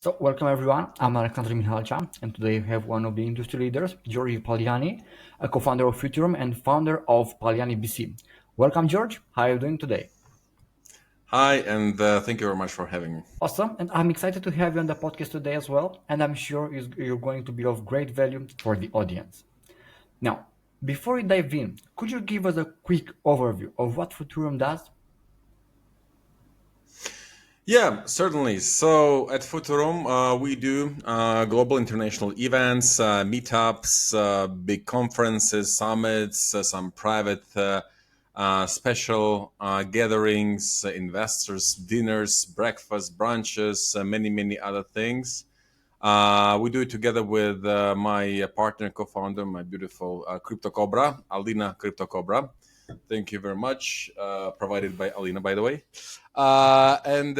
So, welcome everyone. I'm Alexandre Mihalcha, and today we have one of the industry leaders, George Paliani, a co-founder of Futurum and founder of Paliani BC. Welcome, George. How are you doing today? Hi, and thank you very much for having me. Awesome, and I'm excited to have you on the podcast today as well, and I'm sure you're going to be of great value for the audience. Now, before we dive in, could you give us a quick overview of what Futurum does? Yeah, certainly. So at Futurum, we do global international events, meetups, big conferences, summits, some private special gatherings, investors, dinners, breakfast, brunches, many other things. We do it together with my partner, co-founder, my beautiful Crypto Cobra, Alina Crypto Cobra. Thank you very much. Provided by Alina, by the way. And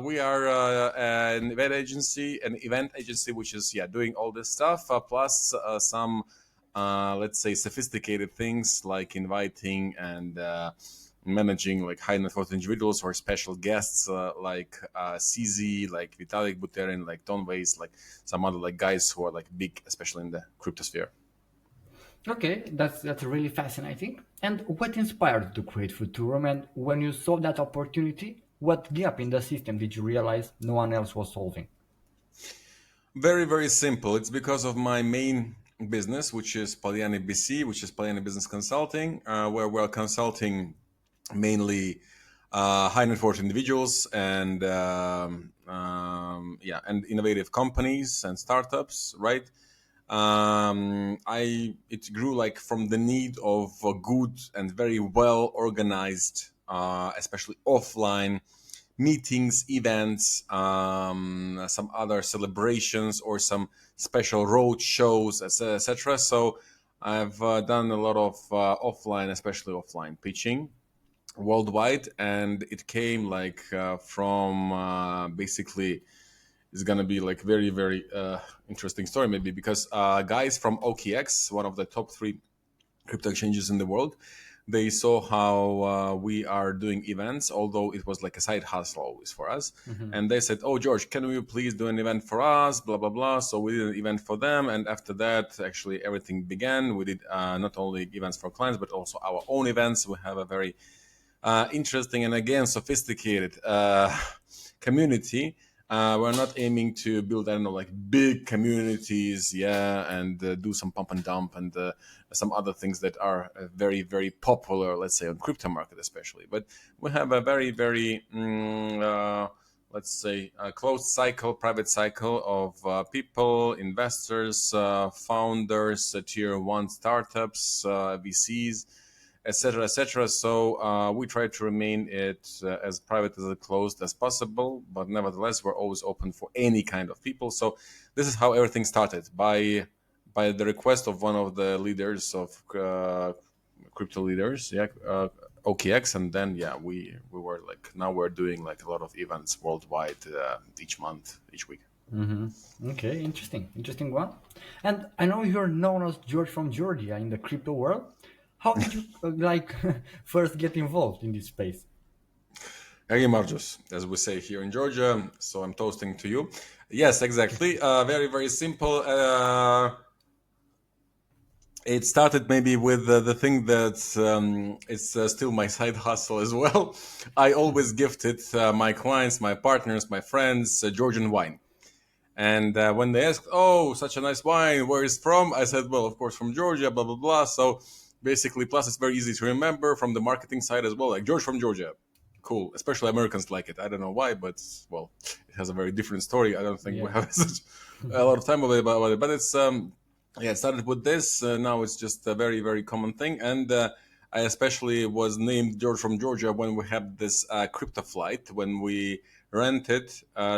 we are an event agency, which is doing all this stuff plus some let's say sophisticated things like inviting and managing like high net worth individuals or special guests like CZ, like Vitalik Buterin, like Don Weiss, like some other like guys who are like big, especially in the cryptosphere. Okay, that's really fascinating. And what inspired you to create Futurum? And when you saw that opportunity, what gap in the system did you realize no one else was solving? Very simple. It's because of my main business, which is Paliani BC, which is Paliani Business Consulting, where we're consulting mainly high net worth individuals and and innovative companies and startups, right? I It grew like from the need of a good and very well organized, especially offline meetings, events, some other celebrations, or some special road shows, etc. So I've done a lot of offline, especially offline pitching worldwide, and it came like from basically it's gonna be like very interesting story maybe because guys from OKX, one of the top three crypto exchanges in the world, they saw how we are doing events, although it was like a side hustle always for us. Mhm. And they said, "Oh, George, can you please do an event for us?" Blah blah blah. So we did an event for them, and after that, actually everything began. We did not only events for clients, but also our own events. We have a very interesting and again sophisticated community. We're not aiming to build, I don't know, like big communities, and do some pump and dump and some other things that are very popular, let's say on crypto market especially. But we have a very let's say a closed cycle, private cycle of people, investors, founders, tier one startups, VCs, etc., etc. So we try to remain it as private as closed as possible, but nevertheless, we're always open for any kind of people. So this is how everything started by the request of one of the leaders of crypto leaders, OKX, and then we were like now we're doing like a lot of events worldwide each month, each week. Okay, interesting one. And I know you're known as George from Georgia in the crypto world. How did you first get involved in this space? Hey Marjos, as we say here in Georgia. So I'm toasting to you. Yes, exactly. Very simple. It started maybe with the thing that it's still my side hustle as well. I always gifted my clients, my partners, my friends Georgian wine. And when they asked, "Oh, such a nice wine, where is it from?" I said, "Well, of course, from Georgia." Blah blah blah. So basically, plus it's very easy to remember from the marketing side as well. Like George from Georgia, cool. Especially Americans like it. I don't know why, but well, it has a very different story. I don't think we Yeah. have such a lot of time about it. But it's it started with this. Now it's just a very common thing, and I especially was named George from Georgia when we had this crypto flight when we rented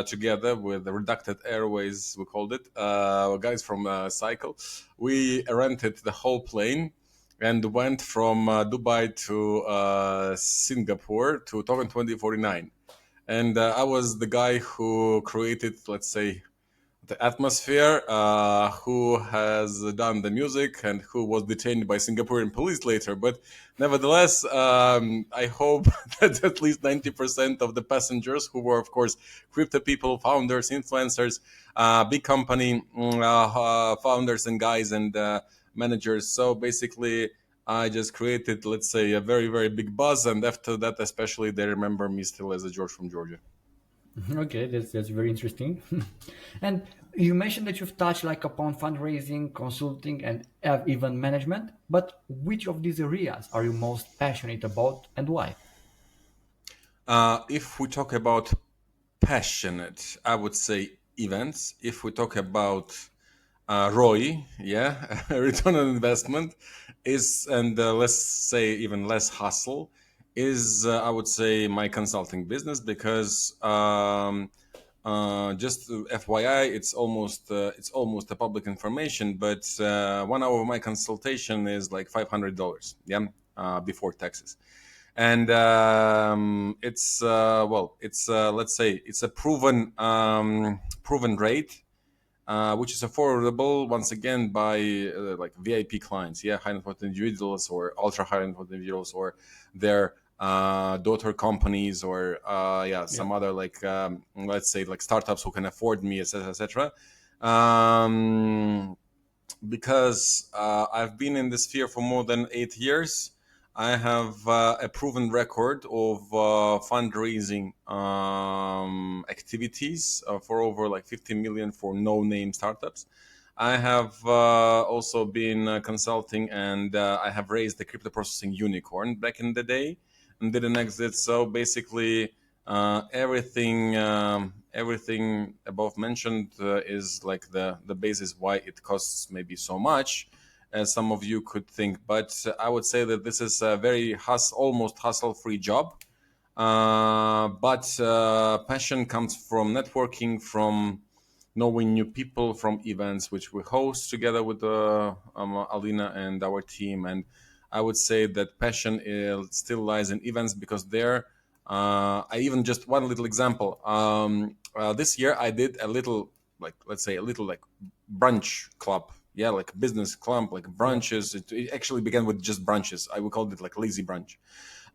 together with the Reducted Airways, we called it, guys from Cycle. We rented the whole plane and went from Dubai to Singapore to Token 2049. And I was the guy who created, let's say, the atmosphere, who has done the music, and who was detained by Singaporean police later. But nevertheless, I hope that at least 90% of the passengers, who were, of course, crypto people, founders, influencers, big company founders and guys and managers. So basically, I just created, let's say, a very, very big buzz. And after that, especially, they remember me still as a George from Georgia. Okay, that's very interesting. And you mentioned that you've touched like upon fundraising, consulting, and event management. But which of these areas are you most passionate about, and why? If we talk about passionate, I would say events. If we talk about ROI, yeah, return on investment is, and let's say even less hustle is, I would say, my consulting business because just FYI, it's almost a public information, but 1 hour of my consultation is like $500, yeah, before taxes. And it's well, it's let's say it's a proven rate, which is affordable once again by like VIP clients, yeah, high net worth individuals or ultra high net worth individuals or their daughter companies or yeah, Yeah. some other like let's say like startups who can afford me, etc., etc. Um, because I've been in this sphere for more than 8 years. I have a proven record of fundraising activities for over like 50 million for no-name startups. I have also been consulting, and I have raised the crypto processing unicorn back in the day and did an exit. So basically, everything above mentioned is like the basis why it costs maybe so much, as some of you could think. But I would say that this is a very almost hustle-free job. But passion comes from networking, from knowing new people, from events which we host together with Alina and our team. And I would say that passion still lies in events because there, I even just one little example. This year I did a little, like, let's say a little like brunch club. Yeah, like business club, like Yeah. brunches. It actually began with just brunches. I would call it like lazy brunch.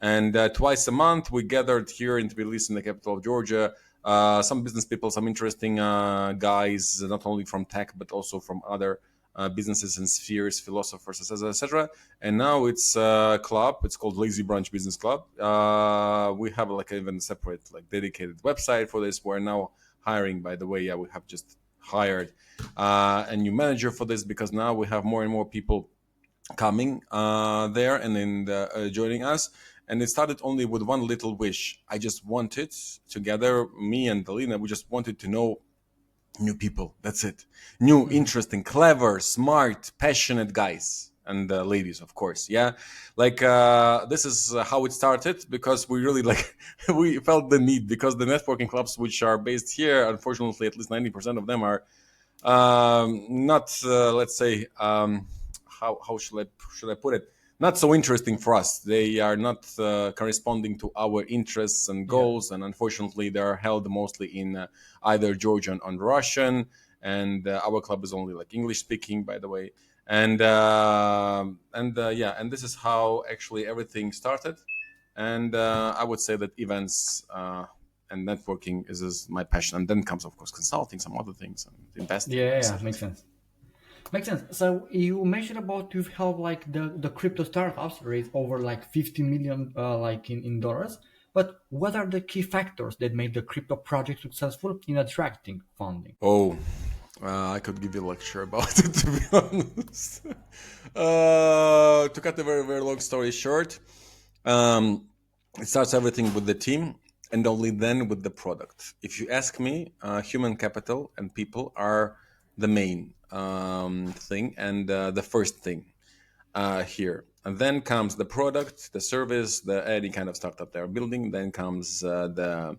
And twice a month, we gathered here in Tbilisi, in the capital of Georgia. Some business people, some interesting guys, not only from tech but also from other businesses and spheres, philosophers, etc., etc. And now it's a club. It's called Lazy Brunch Business Club. We have like even separate, like dedicated website for this. We're now hiring, by the way. Yeah, we have just hired a new manager for this because now we have more and more people coming there and then joining us. And it started only with one little wish. I just wanted, together, me and Dalina, we just wanted to know new people. That's it. New, interesting, clever, smart, passionate guys and ladies, of course. Yeah, like this is how it started because we really like we felt the need because the networking clubs which are based here, unfortunately, at least 90% of them are not let's say how should I put it? Not so interesting for us. They are not corresponding to our interests and Yeah. goals, and unfortunately, they are held mostly in either Georgian or Russian. And our club is only like English speaking, by the way. And yeah, and this is how actually everything started. And I would say that events and networking is my passion, and then comes of course consulting, some other things, and investing, Yeah, yeah, etc. makes sense. Makes sense. So you mentioned about you've helped like the crypto startups raise over like 50 million like in dollars. But what are the key factors that made the crypto project successful in attracting funding? Oh, I could give you a lecture about it, to be honest. To cut a very, very long story short, um, it starts everything with the team and only then with the product. If you ask me, human capital and people are the main thing and the first thing here. And then comes the product, the service, the any kind of startup they're building. Then comes the,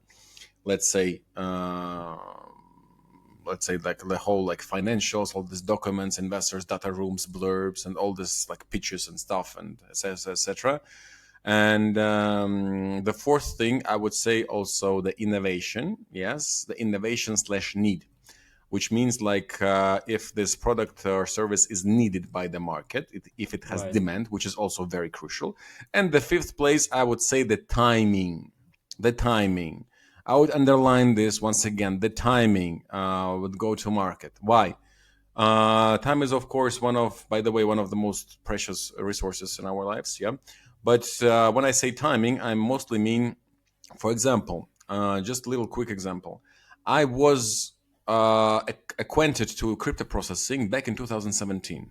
let's say, like the whole like financials, all these documents, investors data rooms, blurbs, and all this like pitches and stuff, and etc. And the fourth thing I would say also the innovation. Yes, the innovation slash need. which means like if this product or service is needed by the market, if it has Right. demand, which is also very crucial. And the fifth place, I would say the timing. The timing. I would underline this once again. The timing would go to market. Why? Time is, of course, by the way, one of the most precious resources in our lives. Yeah. But when I say timing, I mostly mean, for example, just a little quick example. I was acquainted to crypto processing back in 2017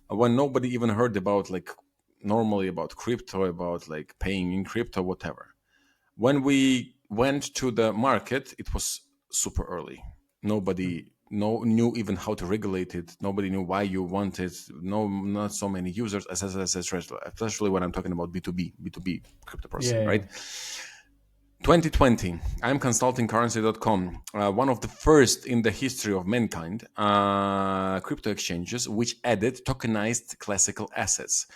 when nobody even heard about like normally about crypto, about like paying in crypto, whatever. When we went to the market, it was super early. Nobody knew even how to regulate it. Nobody knew why you want it. No, not so many users, especially when I'm talking about B2B crypto processing, Yeah. right? 2020, I'm consulting currency.com, one of the first in the history of mankind crypto exchanges which added tokenized classical assets.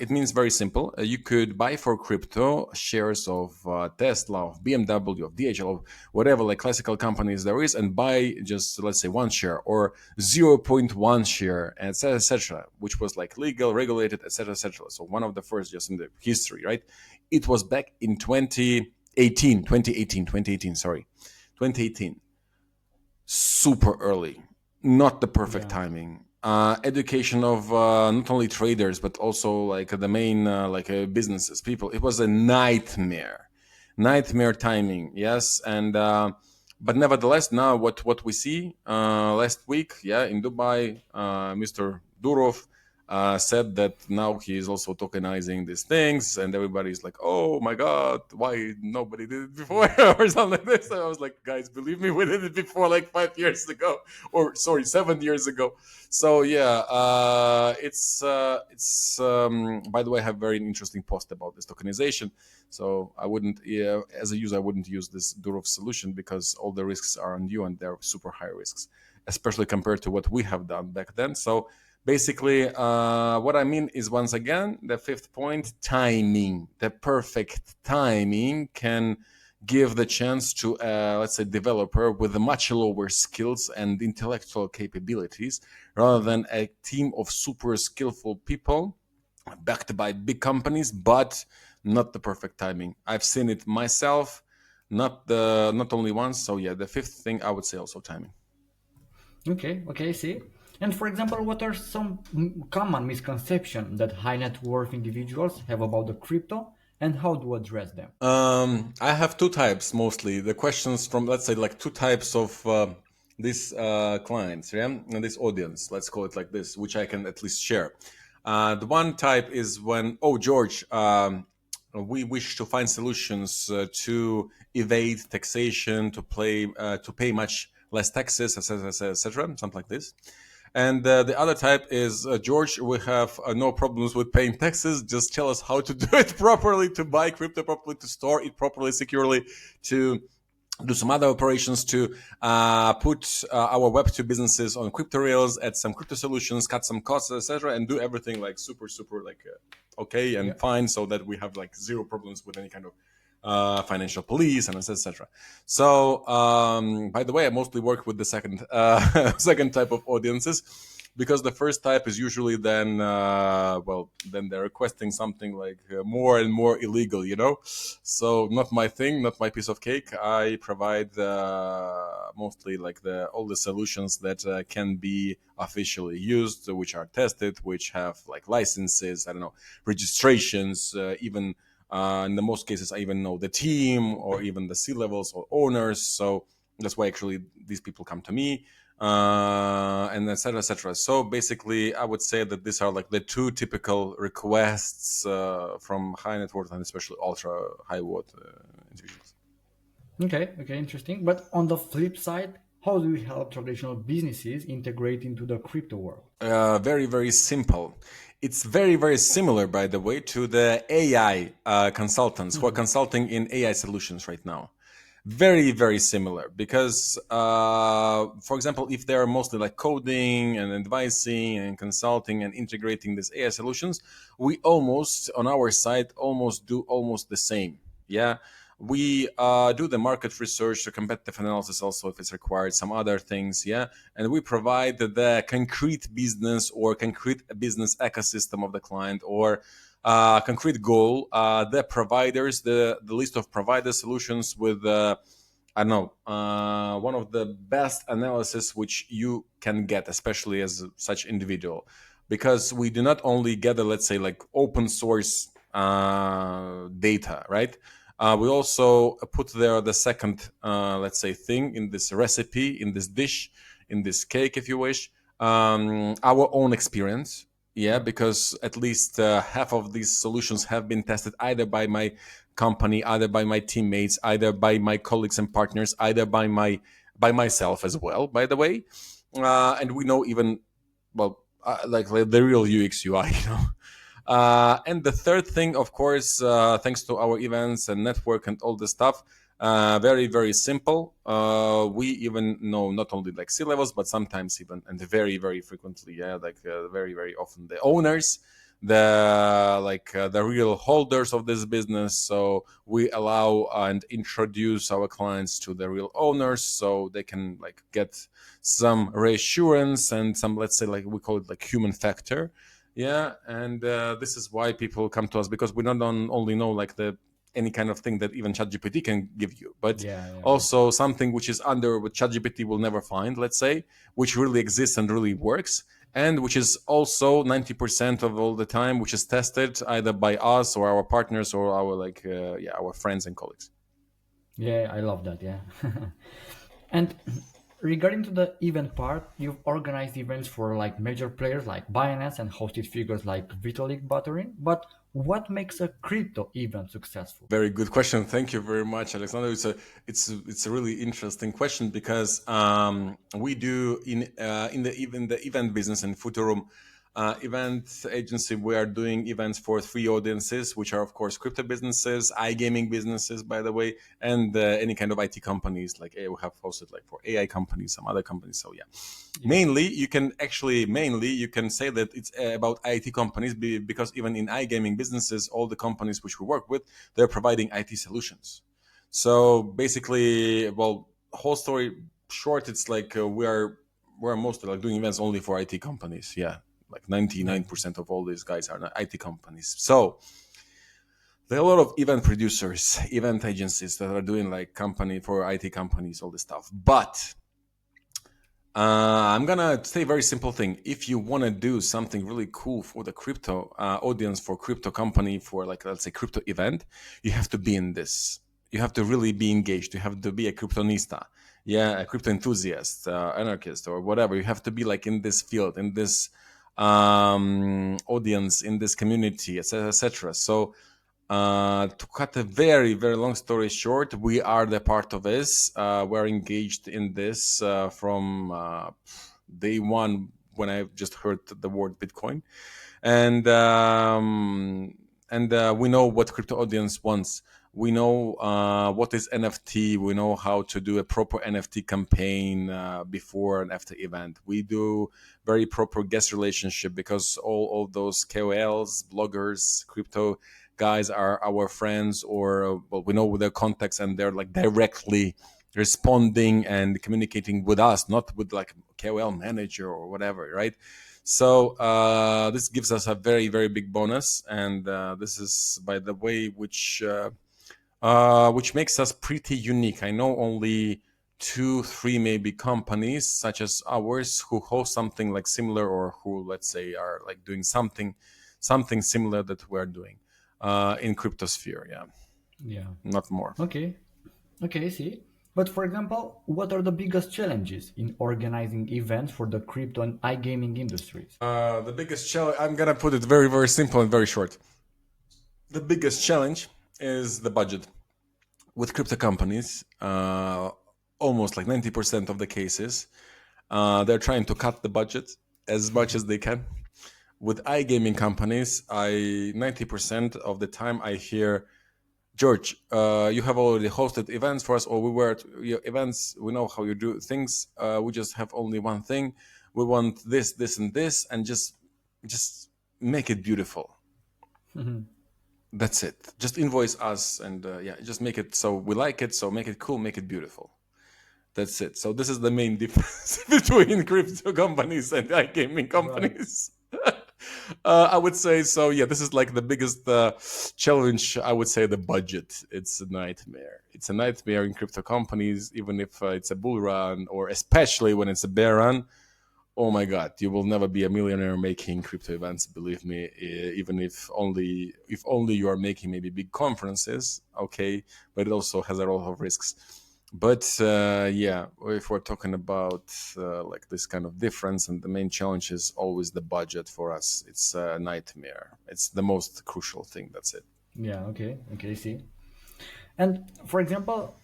It means very simple. You could buy for crypto shares of Tesla, of BMW, of DHL, of whatever like classical companies there is, and buy just let's say one share or zero point 0.1 share, etc., etc., which was like legal, regulated, etc., etc. So one of the first just in the history, right? It was back in 2018, sorry, 2018. Super early, not the perfect Yeah. timing. Education of not only traders but also like the main businesses, people. It was a nightmare timing. Yes, and but nevertheless, now what we see last week, yeah, in Dubai, Mr. Durov said that now he is also tokenizing these things, and everybody's like, "Oh my god, why nobody did it before?" or something like this. And I was like, "Guys, believe me, we did it before, like 5 years ago, or sorry, 7 years ago." So yeah, it's. By the way, I have a very interesting post about this tokenization. So I wouldn't, yeah, as a user, I wouldn't use this Durov solution because all the risks are on you, and they're super high risks, especially compared to what we have done back then. So basically, what I mean is, once again, the fifth point, timing. The perfect timing can give the chance to, let's say, developer with much lower skills and intellectual capabilities rather than a team of super skillful people backed by big companies, but not the perfect timing. I've seen it myself, not only once. So yeah, the fifth thing I would say also timing. Okay, okay, see. And for example, what are some common misconceptions that high net worth individuals have about the crypto and how to address them? I have two types mostly. The questions from, let's say, like two types of these clients, yeah, and this audience. Let's call it like this, which I can at least share. The one type is when, oh, George, we wish to find solutions to evade taxation, to pay much less taxes, etc., etc., something like this. And the other type is George. We have no problems with paying taxes. Just tell us how to do it properly, to buy crypto properly, to store it properly, securely, to do some other operations, to put our Web2 businesses on crypto rails, add some crypto solutions, cut some costs, etc., and do everything like super like okay Yeah. and fine, so that we have like zero problems with any kind of financial police and etc. So, by the way, I mostly work with the second second type of audiences because the first type is usually then then they're requesting something like more and more illegal, you know. So not my thing, not my piece of cake. I provide mostly like the all the solutions that can be officially used, which are tested, which have like licenses, I don't know, registrations, even in the most cases, I even know the team or even the C levels or owners. So that's why actually these people come to me, and etc. etc. So basically, I would say that these are like the two typical requests from high net worth and especially ultra high worth individuals. Okay, okay, interesting. But on the flip side, how do you help traditional businesses integrate into the crypto world? Very simple. It's very similar, by the way, to the AI consultants who are consulting in AI solutions right now. Very similar because, for example, if they are mostly like coding and advising and consulting and integrating these AI solutions, we almost on our side almost do almost the same. Yeah. We do the market research, the competitive analysis, also if it's required, some other things, yeah. And we provide the concrete business or concrete business ecosystem of the client, or concrete goal, the providers, the list of provider solutions with I don't know, one of the best analysis which you can get, especially as such individual, because we do not only gather, let's say, like open source data, right? We also put there the second, let's say, thing in this recipe, in this dish, in this cake, if you wish, our own experience. Yeah, because at least half of these solutions have been tested either by my company, either by my teammates, either by my colleagues and partners, either by myself as well. By the way, and we know even well, like the real UX UI, you know. And the third thing, of course, thanks to our events and network and all this stuff, very very simple. We even know not only like C levels, but sometimes even and very very frequently, yeah, like very very often the owners, the real holders of this business. So we allow and introduce our clients to the real owners, so they can like get some reassurance and some, let's say, like we call it like human factor. Yeah, and this is why people come to us, because we not only know like the any kind of thing that even ChatGPT can give you, but Yeah, yeah, also something which is under what ChatGPT will never find, let's say, which really exists and really works, and which is also 90% of all the time, which is tested either by us or our partners or our our friends and colleagues. yeah. I love that. Yeah. And regarding to the event part, you've organized events for like major players like Binance and hosted figures like Vitalik Buterin. But what makes a crypto event successful? Very good question. Thank you very much, Alexander. It's a really interesting question, because we do in the event business in Futurum event agency. We are doing events for three audiences, which are of course crypto businesses, iGaming businesses, by the way, and any kind of IT companies. Like we have hosted like for AI companies, some other companies. So yeah, Yeah. mainly you can say that it's about IT companies, because even in iGaming businesses, all the companies which we work with, they're providing IT solutions. So basically, well, whole story short, it's like we're mostly like doing events only for IT companies. Yeah, like Yeah. 99% of all these guys are IT companies. So there are a lot of event producers, event agencies that are doing like company for IT companies, all this stuff. But I'm gonna say a very simple thing. If you want to do something really cool for the crypto audience, for crypto company, for like let's say crypto event, you have to be in this. You have to really be engaged. You have to be a cryptonista, yeah, a crypto enthusiast, anarchist, or whatever. You have to be like in this field, in this audience, in this community, etc., etc. So to cut a very, very long story short, we are the part of this. We're engaged in this from day one when I just heard the word Bitcoin, and we know what crypto audience wants. We know what is NFT. We know how to do a proper NFT campaign before and after event. We do very proper guest relationship, because all those KOLs, bloggers, crypto guys are our friends, or well, we know their contacts, and they're like directly responding and communicating with us, not with like KOL manager or whatever, right? So this gives us a very very big bonus, and this is, by the way, which makes us pretty unique. I know only two, three maybe companies such as ours who host something like similar, or who, let's say, are like doing something similar that we're doing in cryptosphere. Yeah, Yeah. not more. Okay. Okay, I see. But for example, what are the biggest challenges in organizing events for the crypto and iGaming industries? The biggest challenge, I'm gonna put it very very simple and very short. The biggest challenge is the budget. With crypto companies, almost like 90% of the cases, they're trying to cut the budget as much as they can. With iGaming companies, I 90% of the time I hear, George, you have already hosted events for us, or we were at your events. We know how you do things. We just have only one thing. We want this, and this, and just make it beautiful. That's it. Just invoice us, and yeah, just make it so we like it. So make it cool, make it beautiful. That's it. So this is the main difference between crypto companies and iGaming Right. companies. I would say so. Yeah, this is like the biggest challenge. I would say the budget. It's a nightmare. It's a nightmare in crypto companies, even if it's a bull run, or especially when it's a bear run. Oh my God, you will never be a millionaire making crypto events. Believe me, even if only you are making maybe big conferences. Okay, but it also has a lot of risks. But yeah, if we're talking about like this kind of difference, and the main challenge is always the budget for us. It's a nightmare. It's the most crucial thing. That's it. Yeah. Okay. Okay. See. And for example,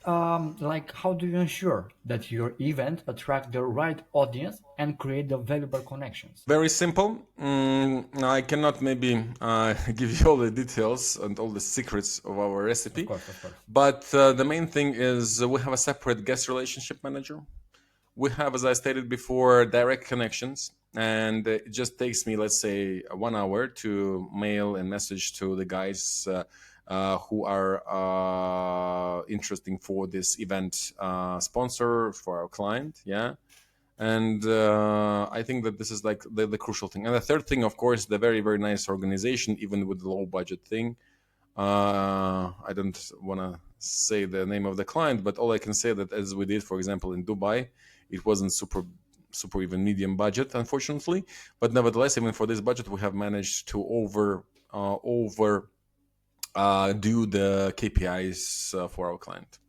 like how do you ensure that your event attract the right audience and create the valuable connections? Very simple. I cannot maybe give you all the details and all the secrets of our Of recipe, course. Of course. but the main thing is we have a separate guest relationship manager. We have, as I stated before, direct connections, and it just takes me, let's say, 1 hour to mail and message to the guys who are interesting for this event sponsor for our client. Yeah, and I think that this is like the crucial thing. And the third thing, of course, the very very nice organization, even with the low budget thing. I don't want to say the name of the client, but all I can say that as we did, for example, in Dubai, it wasn't super even medium budget, unfortunately. But nevertheless, even for this budget, we have managed to over do the KPIs for our client.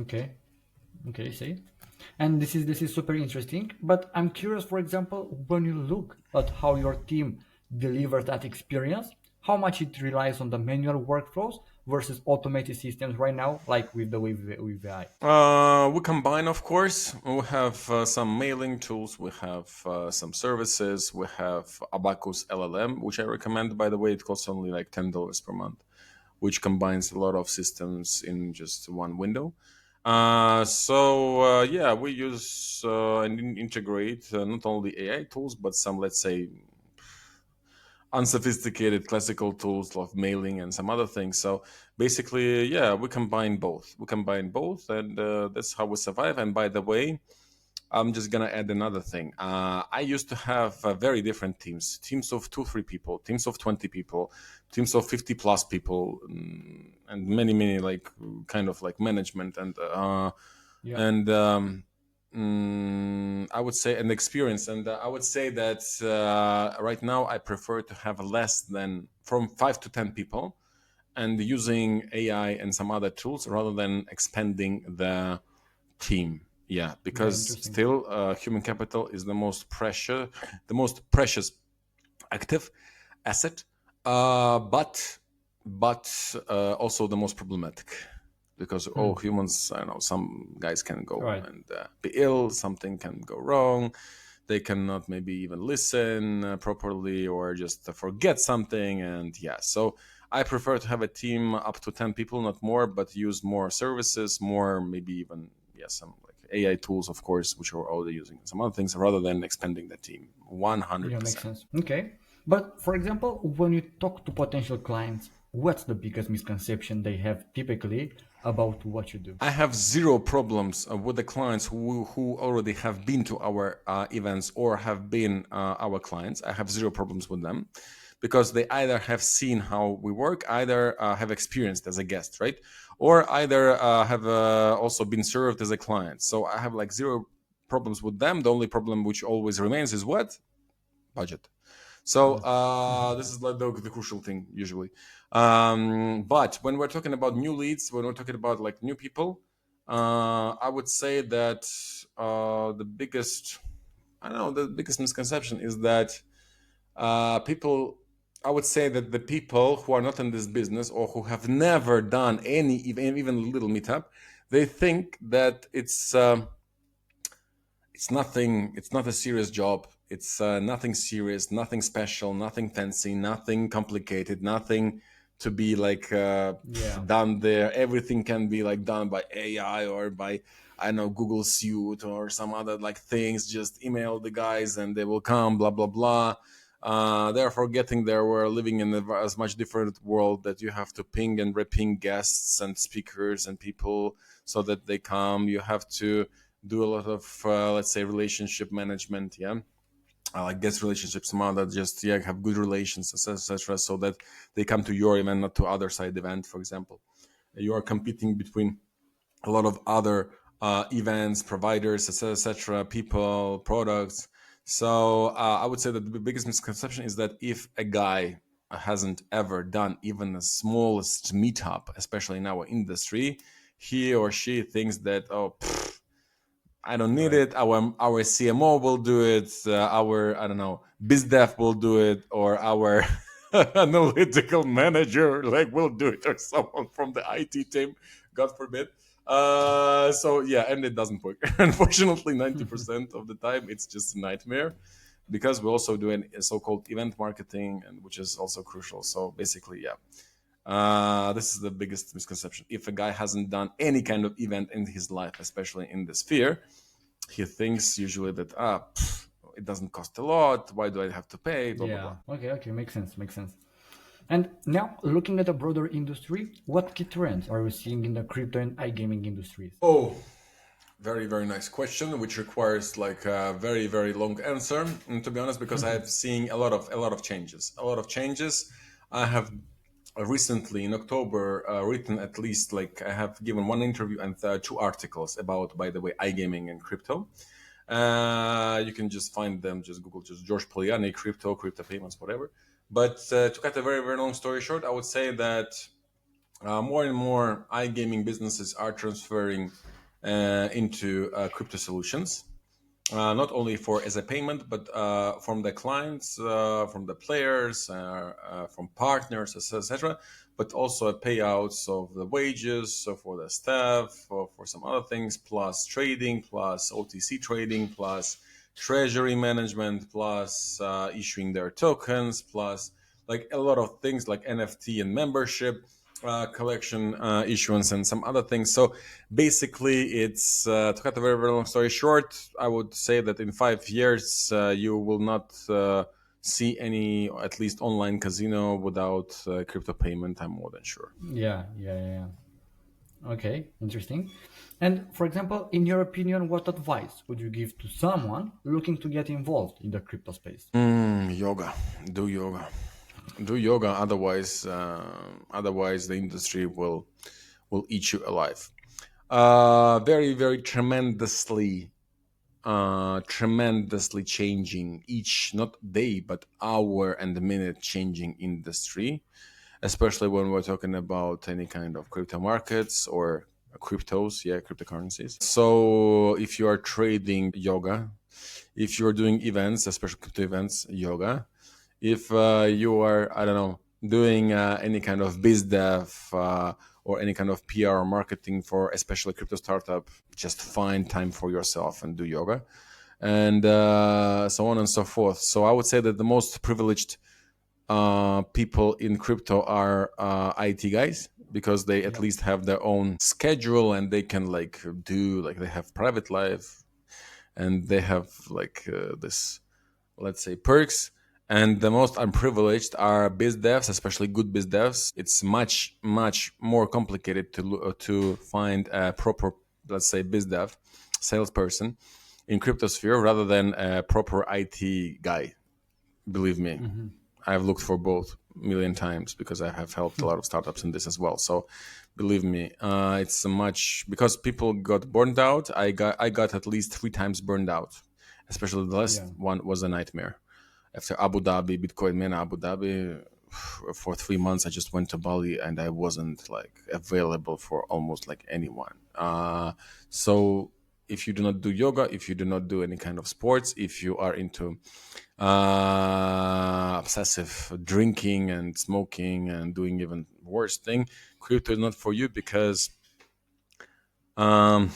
Okay. Okay. See. And this is super interesting. But I'm curious, for example, when you look at how your team delivers that experience, how much it relies on the manual workflows versus automated systems right now, like with AI. We combine, of course. We have some mailing tools. We have some services. We have Abacus LLM, which I recommend. By the way, it costs only like $10 per month, which combines a lot of systems in just one window. So yeah, we use and integrate not only AI tools, but some, let's say, unsophisticated classical tools of mailing and some other things. So basically, yeah, we combine both. We combine both, and that's how we survive. And by the way, I'm just gonna add another thing. I used to have very different teams of 2 3 people, teams of 20 people, teams of 50 plus people, and many like kind of like management Yeah. and I would say an experience. And I would say that right now I prefer to have less than from 5 to 10 people, and using AI and some other tools rather than expanding the team. Yeah, Yeah. because Interesting. still human capital is the most precious active asset, but also the most problematic, because all humans, I know some guys can All go right. and be ill, something can go wrong, they cannot maybe even listen properly, or just forget something. And yeah, so I prefer to have a team up to 10 people, not more, but use more services, more maybe even, yeah, some like AI tools, of course, which are already using some other things, rather than expanding the team Yeah, makes 100%. sense. Okay. But for example, when you talk to potential clients, what's the biggest misconception they have typically about what you do? I have zero problems with the clients who already have been to our events or have been our clients. I have zero problems with them, because they either have seen how we work, either have experienced as a guest, right? Or either have also been served as a client. So I have like zero problems with them. The only problem which always remains is what? Budget. So But this is like the crucial thing usually. But when we're talking about new leads, when we're talking about like new people, I would say that the biggest, I don't know, the biggest misconception is that people. I would say that the people who are not in this business, or who have never done any even a little meetup, they think that it's nothing, it's not a serious job, it's nothing serious, nothing special, nothing fancy, nothing complicated, nothing to be like yeah, done there. Everything can be like done by AI or by, I don't know, Google Suite or some other like things. Just email the guys and they will come, blah blah blah. They're forgetting they were living in a much different world, that you have to ping and reping guests and speakers and people so that they come. You have to do a lot of, let's say, relationship management. Yeah. Like guest relationships, someone that just have good relations, etc., so that they come to your event, not to other side event, for example. You are competing between a lot of other events, providers, etc., people, products. So I would say that the biggest misconception is that if a guy hasn't ever done even the smallest meetup, especially in our industry, he or she thinks that, oh, I don't need Right. it. Our CMO will do it. Our, I don't know, biz dev will do it, or our analytical manager like will do it, or someone from the IT team, God forbid. So yeah, and it doesn't work. Unfortunately, 90% of the time it's just a nightmare, because we also do a so-called event marketing, and which is also crucial. So basically, yeah, this is the biggest misconception. If a guy hasn't done any kind of event in his life, especially in the sphere, he thinks usually that it doesn't cost a lot. Why do I have to pay? Blah blah Yeah. blah. Okay. Makes sense. Makes sense. And now, looking at the broader industry, what key trends are you seeing in the crypto and iGaming industries? Oh, very very nice question, which requires like a very very long answer. And to be honest, because I have seen a lot of changes, a lot of changes. I have recently in October written at least, like, I have given one interview and two articles about, by the way, iGaming and crypto. You can just find them, just Google, just George Paliani, crypto payments, whatever. But to cut a very very long story short, I would say that more and more iGaming businesses are transferring into crypto solutions, not only for as a payment, but from the clients, from the players, from partners, etc., but also payouts of the wages, so for the staff, for some other things, plus trading, plus OTC trading, plus treasury management, plus issuing their tokens, plus like a lot of things like NFT and membership collection issuance and some other things. So basically, it's to cut a very, very long story short, I would say that in 5 years you will not see any, at least online casino without crypto payment. I'm more than sure. Yeah. Okay, interesting. And for example, in your opinion, what advice would you give to someone looking to get involved in the crypto space? Yoga, do yoga, do yoga. Otherwise, the industry will eat you alive. Very, very tremendously changing each, not day but hour and minute changing industry, especially when we're talking about any kind of crypto markets or cryptos, yeah, cryptocurrencies. So if you are trading, yoga. If you're doing events, especially crypto events, yoga. If you are, I don't know, doing any kind of biz dev or any kind of PR or marketing for especially crypto startup, just find time for yourself and do yoga, and so on and so forth. So I would say that the most privileged people in crypto are IT guys, because they at Yep. least have their own schedule, and they can like do, like, they have private life, and they have like this, let's say, perks. And the most unprivileged are biz devs, especially good biz devs. It's much more complicated to find a proper, let's say, biz dev salesperson in cryptosphere rather than a proper IT guy. Believe me, I've looked for both a million times, because I have helped a lot of startups in this as well. So believe me, it's much, because people got burned out. I got at least 3 times burned out, especially the last Yeah. one was a nightmare. After Abu Dhabi, Bitcoin Mena Abu Dhabi, for 3 months I just went to Bali, and I wasn't like available for almost like anyone. So if you do not do yoga, if you do not do any kind of sports, if you are into obsessive drinking and smoking and doing even worse thing, crypto is not for you, because um,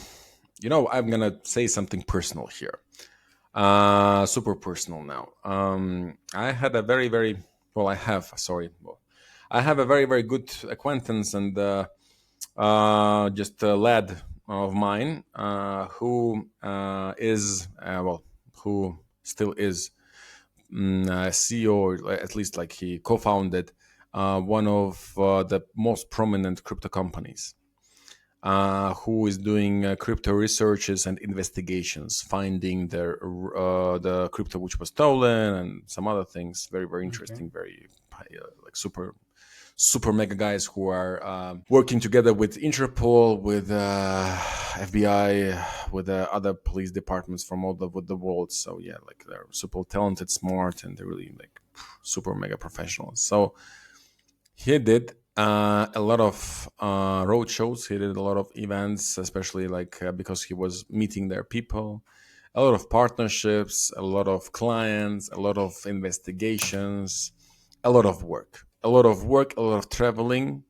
I'm gonna say something personal here, super personal now. I had a very very well I have sorry well, I have a very very good acquaintance, and just a lad of mine, who is who still is CEO, or at least like he co-founded one of the most prominent crypto companies, who is doing crypto researches and investigations, finding the crypto which was stolen and some other things. Very very Okay. interesting, very like super mega guys who are working together with Interpol, with FBI, with other police departments from all over the world. So yeah, like they're super talented, smart, and they're really like super mega professionals. So he did a lot of road shows. He did a lot of events, especially like because he was meeting their people. A lot of partnerships, a lot of clients, a lot of investigations, a lot of work, a lot of traveling.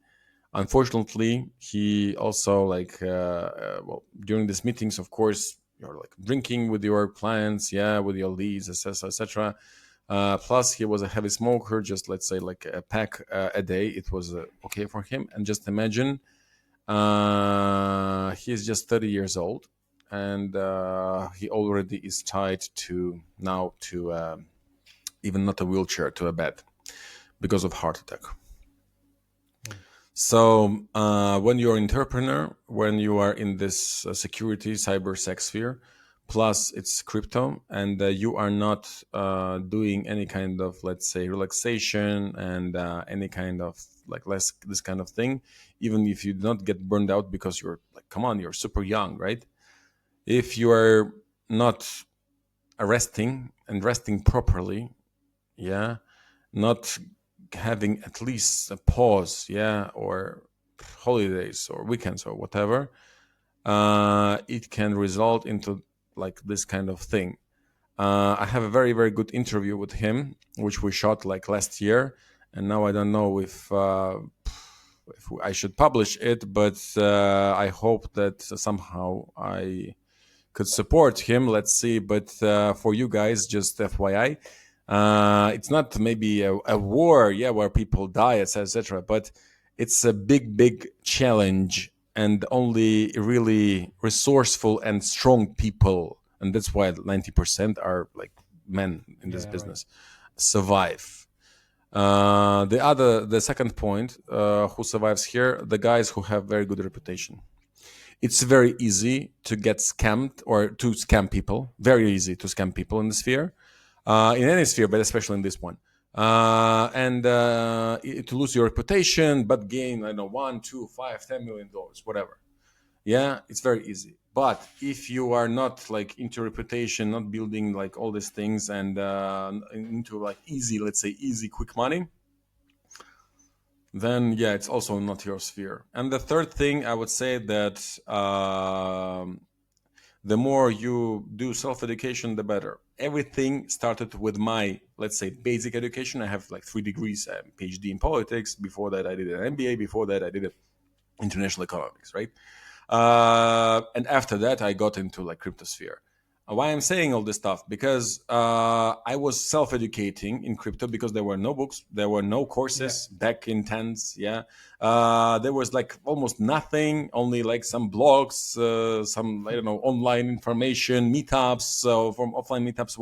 Unfortunately, he also like well, during these meetings, of course, you're like drinking with your clients, yeah, with your leads, etc., etc. Plus, he was a heavy smoker, just let's say like a pack a day. It was okay for him. And just imagine, he's just 30 years old, and he already is tied to now to even not a wheelchair, to a bed because of heart attack. So when you're an entrepreneur, when you are in this security cyber sex sphere, plus it's crypto, and you are not doing any kind of, let's say, relaxation and any kind of like less this kind of thing, even if you do not get burned out because you're like, come on, you're super young, right? If you are not resting and resting properly, yeah, not having at least a pause, yeah, or holidays or weekends or whatever, it can result into like this kind of thing. I have a very very good interview with him, which we shot like last year, and now I don't know if I should publish it, but I hope that somehow I could support him. Let's see. But for you guys, just FYI, it's not maybe a war, yeah, where people die, etc., etc. But it's a big, big challenge, and only really resourceful and strong people, and that's why 90% are like men in this Yeah, right. business, survive. The second point, who survives here, the guys who have very good reputation. It's very easy to get scammed or to scam people. Very easy to scam people in the sphere, in any sphere, but especially in this one. And to lose your reputation, but gain, I don't know, one, two, five, $10 million, whatever. Yeah, it's very easy. But if you are not like into reputation, not building like all these things, and into like easy, let's say easy, quick money, then yeah, it's also not your sphere. And the third thing I would say that the more you do self-education, the better. Everything started with my, let's say, basic education. I have like 3 degrees, PhD in politics. Before that, I did an MBA. Before that, I did international economics, right? And after that, I got into like cryptosphere. Why I'm saying all this stuff? Because I was self-educating in crypto because there were no books, there were no Yeah. courses back in tens. Yeah, there was like almost nothing, only like some blogs, some I don't know online information, meetups. So from offline meetups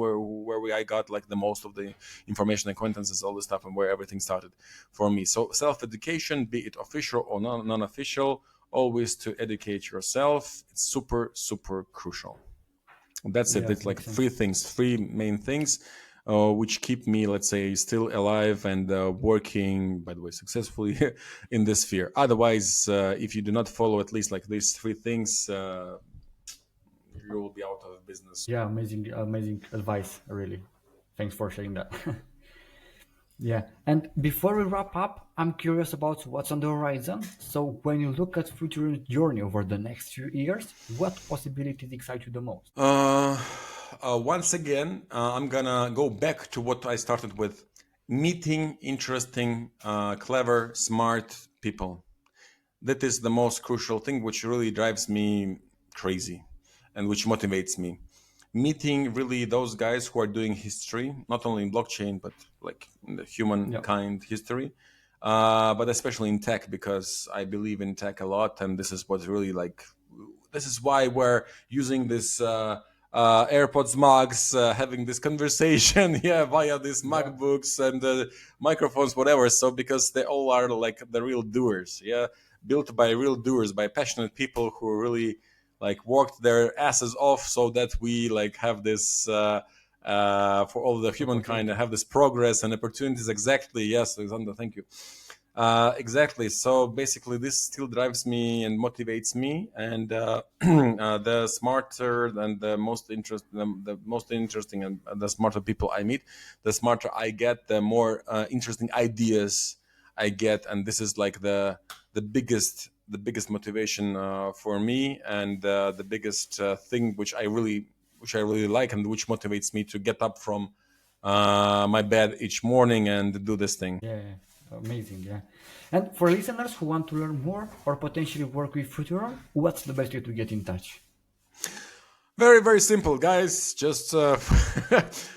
I got like the most of the information, acquaintances, all this stuff, and where everything started for me. So self-education, be it official or non-official, always to educate yourself. It's super super crucial. That's it. Yeah, It's like makes sense. three main things, which keep me, let's say, still alive and working, by the way, successfully in this sphere. Otherwise, if you do not follow at least like these three things, you will be out of business. Yeah, amazing, amazing advice, really. Thanks for sharing that. Yeah, and before we wrap up, I'm curious about what's on the horizon. So, when you look at Futurum's journey over the next few years, what possibilities excite you the most? Once again, I'm gonna go back to what I started with: meeting interesting, clever, smart people. That is the most crucial thing, which really drives me crazy and which motivates me. Meeting really those guys who are doing history, not only in blockchain, but like in the Yeah, humankind history, but especially in tech, because I believe in tech a lot. And this is what's really like, this is why we're using this AirPods mugs, having this conversation, yeah, via these MacBooks and microphones, whatever. So because they all are like the real doers, yeah, built by real doers, by passionate people who really like worked their asses off, so that we like have this for all the humankind and have this progress and opportunities. Exactly, yes, Alexander, thank you. Exactly. So basically, this still drives me and motivates me. And the smarter and the most interesting and the smarter people I meet, the smarter I get, the more interesting ideas I get. And this is like the biggest motivation for me, and the biggest thing which I really like, and which motivates me to get up from my bed each morning and do this thing. Yeah, amazing. Yeah. And for listeners who want to learn more or potentially work with Futurum, what's the best way to get in touch? Very, very simple, guys. Just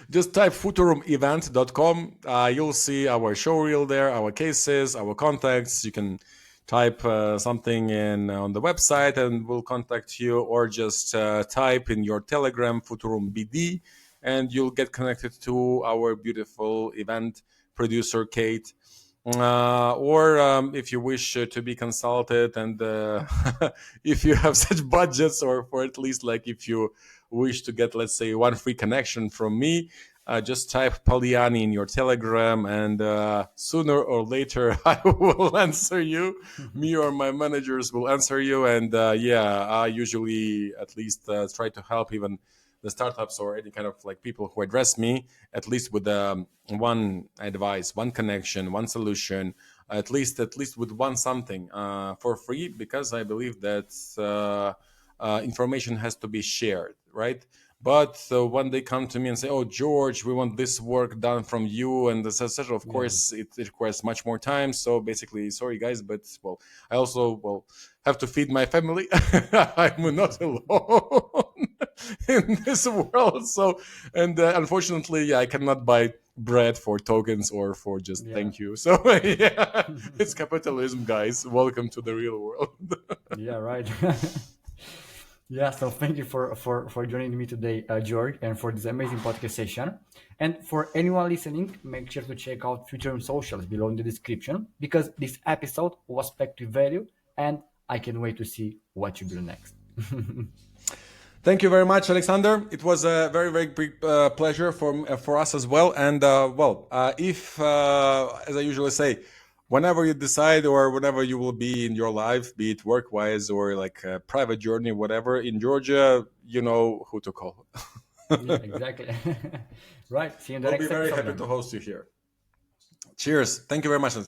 just type futurumevent.com. You'll see our show reel there, our cases, our contacts. You can type something in on the website and we'll contact you, or just type in your Telegram Futurum BD and you'll get connected to our beautiful event producer, Kate. Or if you wish to be consulted, and if you have such budgets, or for at least like if you wish to get, let's say, one free connection from me, just type Paliani in your Telegram, and sooner or later I will answer you. Me or my managers will answer you, and yeah, I usually at least try to help even the startups or any kind of like people who address me, at least with one advice, one connection, one solution, at least with one something for free, because I believe that information has to be shared, right? But when they come to me and say, "Oh, George, we want this work done from you," and etc., of Yeah. course, it requires much more time. So basically, sorry guys, but well, I also have to feed my family. I'm not alone in this world. So, and unfortunately, yeah, I cannot buy bread for tokens or for just Yeah. thank you. So yeah, it's capitalism, guys. Welcome to the real world. Yeah, right. Yeah, so thank you for joining me today, George, and for this amazing podcast session. And for anyone listening, make sure to check out Future socials below in the description, because this episode was packed with value, and I can wait to see what you build next. Thank you very much, Alexander. It was a very, very big pleasure for us as well. And if, as I usually say, whenever you decide or whenever you will be in your life, be it work-wise or like a private journey, whatever, in Georgia, you know who to call. Yeah, exactly. Right. See you in the We'll be next very episode happy then. to host you here. Cheers. Thank you very much.